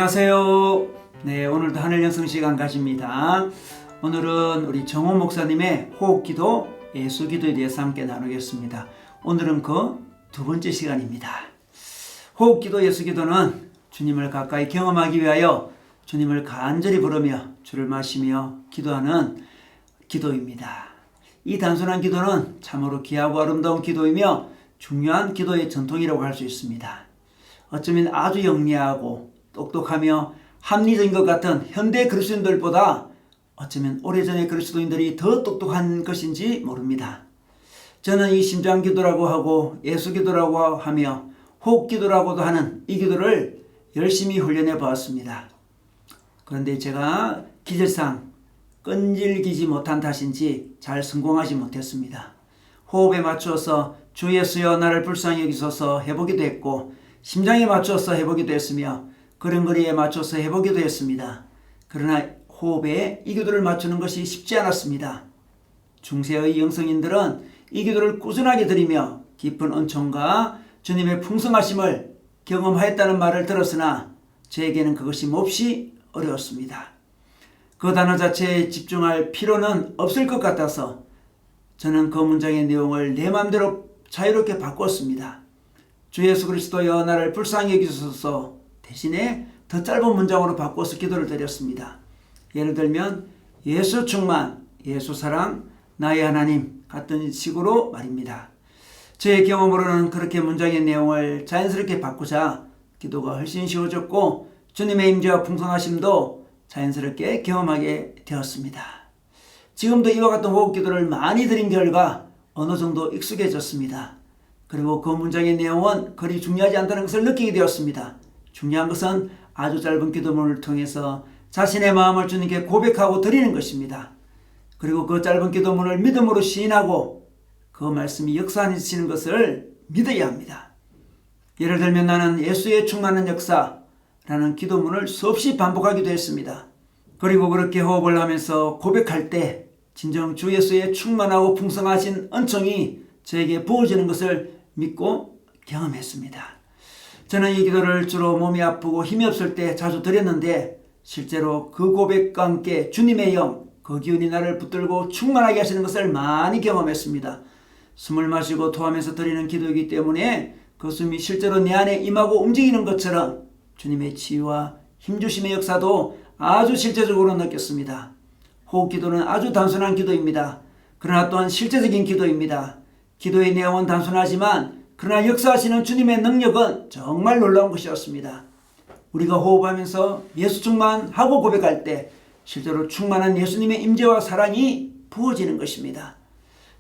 안녕하세요. 네, 오늘도 하늘 영성 시간 가집니다. 오늘은 우리 정호 목사님의 호흡기도, 예수기도에 대해서 함께 나누겠습니다. 오늘은 그 두 번째 시간입니다. 호흡기도, 예수기도는 주님을 가까이 경험하기 위하여 주님을 간절히 부르며 주를 마시며 기도하는 기도입니다. 이 단순한 기도는 참으로 귀하고 아름다운 기도이며 중요한 기도의 전통이라고 할 수 있습니다. 어쩌면 아주 영리하고 똑똑하며 합리적인 것 같은 현대 그리스도인들보다 어쩌면 오래전의 그리스도인들이 더 똑똑한 것인지 모릅니다. 저는 이 심장기도라고 하고 예수기도라고 하며 호흡기도라고도 하는 이 기도를 열심히 훈련해 보았습니다. 그런데 제가 기질상 끈질기지 못한 탓인지 잘 성공하지 못했습니다. 호흡에 맞추어서 주 예수여 나를 불쌍히 여기소서 해보기도 했고, 심장에 맞춰서 해보기도 했으며 걸음걸이에 맞춰서 해보기도 했습니다. 그러나 호흡에 이 기도를 맞추는 것이 쉽지 않았습니다. 중세의 영성인들은 이 기도를 꾸준하게 드리며 깊은 은총과 주님의 풍성하심을 경험하였다는 말을 들었으나 저에게는 그것이 몹시 어려웠습니다. 그 단어 자체에 집중할 필요는 없을 것 같아서 저는 그 문장의 내용을 내 마음대로 자유롭게 바꿨습니다. 주 예수 그리스도여 나를 불쌍히 여기소서 대신에 더 짧은 문장으로 바꿔서 기도를 드렸습니다. 예를 들면 예수 충만, 예수 사랑, 나의 하나님 같은 식으로 말입니다. 저의 경험으로는 그렇게 문장의 내용을 자연스럽게 바꾸자 기도가 훨씬 쉬워졌고 주님의 임재와 풍성하심도 자연스럽게 경험하게 되었습니다. 지금도 이와 같은 호흡기도를 많이 드린 결과 어느 정도 익숙해졌습니다. 그리고 그 문장의 내용은 그리 중요하지 않다는 것을 느끼게 되었습니다. 중요한 것은 아주 짧은 기도문을 통해서 자신의 마음을 주님께 고백하고 드리는 것입니다. 그리고 그 짧은 기도문을 믿음으로 시인하고 그 말씀이 역사하시는 것을 믿어야 합니다. 예를 들면 나는 예수의 충만한 역사라는 기도문을 수없이 반복하기도 했습니다. 그리고 그렇게 호흡을 하면서 고백할 때 진정 주 예수의 충만하고 풍성하신 은총이 저에게 부어지는 것을 믿고 경험했습니다. 저는 이 기도를 주로 몸이 아프고 힘이 없을 때 자주 드렸는데 실제로 그 고백과 함께 주님의 영, 그 기운이 나를 붙들고 충만하게 하시는 것을 많이 경험했습니다. 숨을 마시고 토하면서 드리는 기도이기 때문에 그 숨이 실제로 내 안에 임하고 움직이는 것처럼 주님의 치유와 힘주심의 역사도 아주 실제적으로 느꼈습니다. 호흡기도는 아주 단순한 기도입니다. 그러나 또한 실제적인 기도입니다. 기도의 내용은 단순하지만 그러나 역사하시는 주님의 능력은 정말 놀라운 것이었습니다. 우리가 호흡하면서 예수 충만하고 고백할 때 실제로 충만한 예수님의 임재와 사랑이 부어지는 것입니다.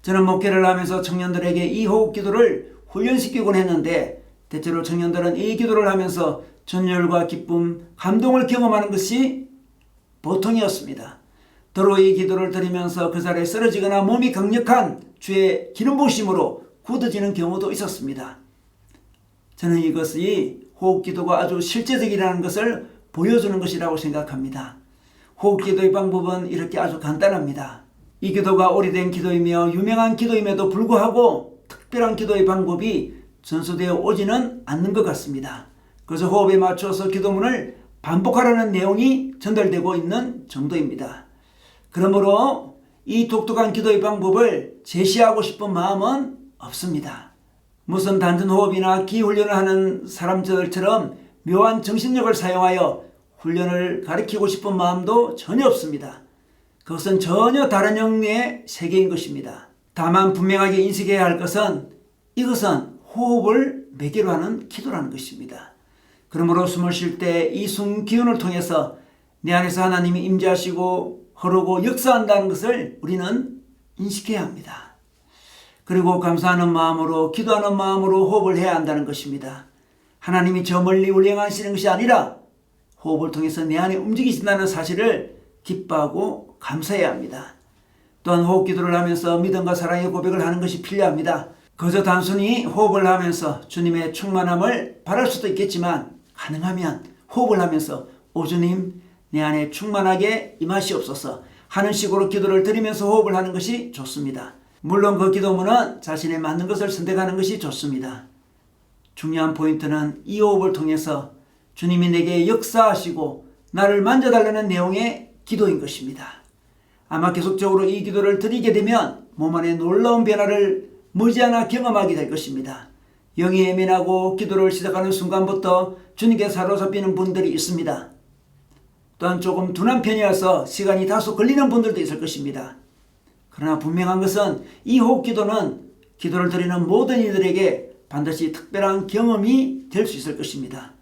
저는 목회를 하면서 청년들에게 이 호흡기도를 훈련시키곤 했는데 대체로 청년들은 이 기도를 하면서 전율과 기쁨, 감동을 경험하는 것이 보통이었습니다. 더러 이 기도를 드리면서 그 자리에 쓰러지거나 몸이 강력한 주의 기름 부으심으로 굳어지는 경우도 있었습니다. 저는 이것이 호흡기도가 아주 실제적이라는 것을 보여주는 것이라고 생각합니다. 호흡기도의 방법은 이렇게 아주 간단합니다. 이 기도가 오래된 기도이며 유명한 기도임에도 불구하고 특별한 기도의 방법이 전수되어 오지는 않는 것 같습니다. 그래서 호흡에 맞춰서 기도문을 반복하라는 내용이 전달되고 있는 정도입니다. 그러므로 이 독특한 기도의 방법을 제시하고 싶은 마음은 없습니다. 무슨 단전 호흡이나 기훈련을 하는 사람들처럼 묘한 정신력을 사용하여 훈련을 가르치고 싶은 마음도 전혀 없습니다. 그것은 전혀 다른 영리의 세계인 것입니다. 다만 분명하게 인식해야 할 것은 이것은 호흡을 매개로 하는 기도라는 것입니다. 그러므로 숨을 쉴 때 이 숨 기운을 통해서 내 안에서 하나님이 임재하시고 흐르고 역사한다는 것을 우리는 인식해야 합니다. 그리고 감사하는 마음으로 기도하는 마음으로 호흡을 해야 한다는 것입니다. 하나님이 저 멀리 운행하시는 것이 아니라 호흡을 통해서 내 안에 움직이신다는 사실을 기뻐하고 감사해야 합니다. 또한 호흡 기도를 하면서 믿음과 사랑의 고백을 하는 것이 필요합니다. 그저 단순히 호흡을 하면서 주님의 충만함을 바랄 수도 있겠지만 가능하면 호흡을 하면서 오 주님 내 안에 충만하게 임하시옵소서 하는 식으로 기도를 드리면서 호흡을 하는 것이 좋습니다. 물론 그 기도문은 자신에 맞는 것을 선택하는 것이 좋습니다. 중요한 포인트는 이 호흡을 통해서 주님이 내게 역사하시고 나를 만져달라는 내용의 기도인 것입니다. 아마 계속적으로 이 기도를 드리게 되면 몸 안에 놀라운 변화를 머지않아 경험하게 될 것입니다. 영이 예민하고 기도를 시작하는 순간부터 주님께 사로잡히는 분들이 있습니다. 또한 조금 둔한 편이어서 시간이 다소 걸리는 분들도 있을 것입니다. 그러나 분명한 것은 이 호흡기도는 기도를 드리는 모든 이들에게 반드시 특별한 경험이 될 수 있을 것입니다.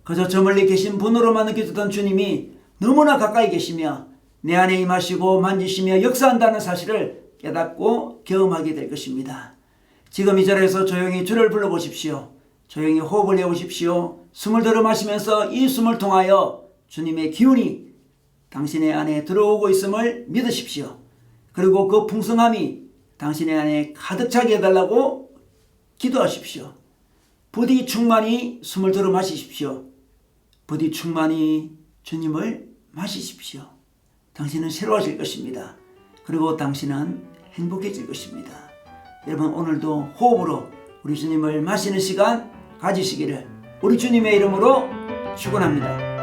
그저 저 멀리 계신 분으로만 느껴졌던 주님이 너무나 가까이 계시며 내 안에 임하시고 만지시며 역사한다는 사실을 깨닫고 경험하게 될 것입니다. 지금 이 자리에서 조용히 주를 불러보십시오. 조용히 호흡을 해보십시오. 숨을 들어 마시면서 이 숨을 통하여 주님의 기운이 당신의 안에 들어오고 있음을 믿으십시오. 그리고 그 풍성함이 당신의 안에 가득 차게 해달라고 기도하십시오. 부디 충만히 숨을 들어 마시십시오. 부디 충만히 주님을 마시십시오. 당신은 새로워질 것입니다. 그리고 당신은 행복해질 것입니다. 여러분, 오늘도 호흡으로 우리 주님을 마시는 시간 가지시기를 우리 주님의 이름으로 축원합니다.